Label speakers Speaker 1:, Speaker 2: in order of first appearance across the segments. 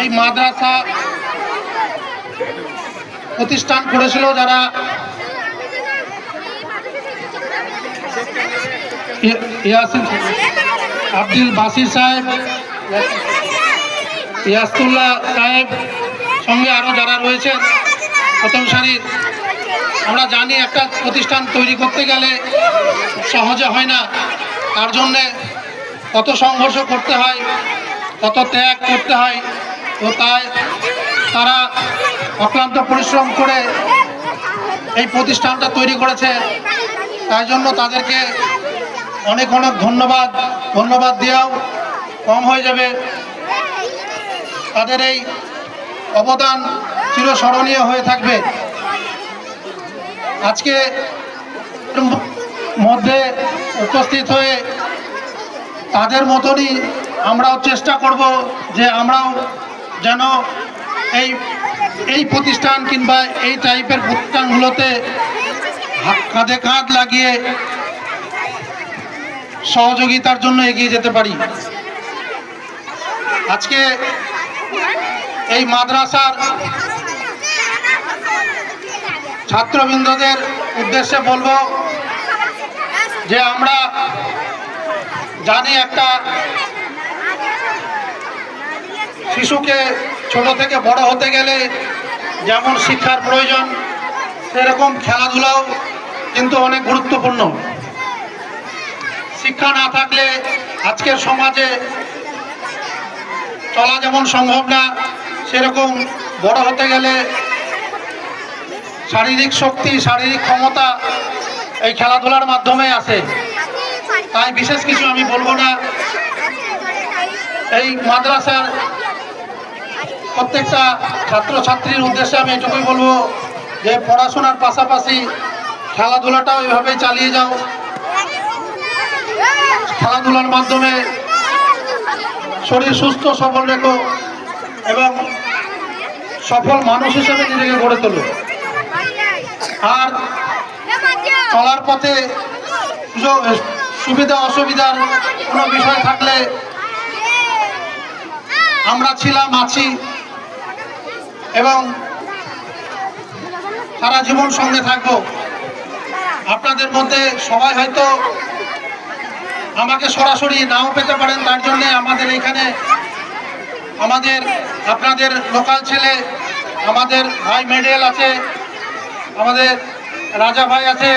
Speaker 1: এই মাদ্রাসা প্রতিষ্ঠান করেছিল যারা ইয়াসিন আব্দুল বাসির সাহেব, ইয়াসুল্লাহ সাহেব, সঙ্গে আরও যারা রয়েছেন প্রথম সারির। আমরা জানি একটা প্রতিষ্ঠান তৈরি করতে গেলে সহজে হয় না, তার জন্যে কত সংঘর্ষ করতে হয়, কত ত্যাগ করতে হয়। তো তাই তারা অক্লান্ত পরিশ্রম করে এই প্রতিষ্ঠানটা তৈরি করেছে। তাই জন্য তাদেরকে অনেক অনেক ধন্যবাদ দেওয়াও কম হয়ে যাবে। তাদের এই অবদান চিরস্মরণীয় হয়ে থাকবে। আজকে মধ্যে উপস্থিত হয়ে তাদের মতনই আমরাও চেষ্টা করব যে আমরাও যেন এই প্রতিষ্ঠান কিংবা এই টাইপের প্রতিষ্ঠানগুলোতে কাঁধে কাঁধ লাগিয়ে সহযোগিতার জন্য এগিয়ে যেতে পারি। আজকে এই মাদ্রাসার ছাত্রবৃন্দদের উদ্দেশ্যে বলবো যে আমরা জানি একটা শিশুকে ছোট থেকে বড় হতে গেলে যেমন শিক্ষার প্রয়োজন, সেরকম খেলাধুলাও কিন্তু অনেক গুরুত্বপূর্ণ। শিক্ষা না থাকলে আজকের সমাজে চলা যেমন সম্ভব না, সেরকম বড় হতে গেলে শারীরিক শক্তি, শারীরিক ক্ষমতা এই খেলাধুলার মাধ্যমে আসে। তাই বিশেষ কিছু আমি বলবো না। এই মাদ্রাসার প্রত্যেকটা ছাত্রছাত্রীর উদ্দেশ্যে আমি এটুকুই বলবো যে পড়াশোনার পাশাপাশি খেলাধুলাটাও এভাবেই চালিয়ে যাও। খেলাধুলার মাধ্যমে শরীর সুস্থ সবল রেখো এবং সফল মানুষ হিসেবে নিজেকে গড়ে তোলো। আর চলার পথে সুবিধা অসুবিধার কোনো বিষয় থাকলে আমরা ছিলাম, আছি এবং সারা জীবন সঙ্গে থাকবো। আপনাদের মধ্যে সবাই হয়তো আমাকে সরাসরি নাও পেতে পারেন, তার জন্য আমাদের এখানে আপনাদের লোকাল ছেলে, আমাদের ভাই মেডেল আছে, আমাদের রাজা ভাই আছে,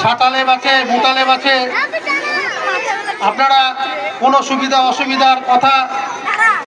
Speaker 1: সাতালেব আছে, মুতালেব আছে। আপনারা কোনো সুবিধা অসুবিধার কথা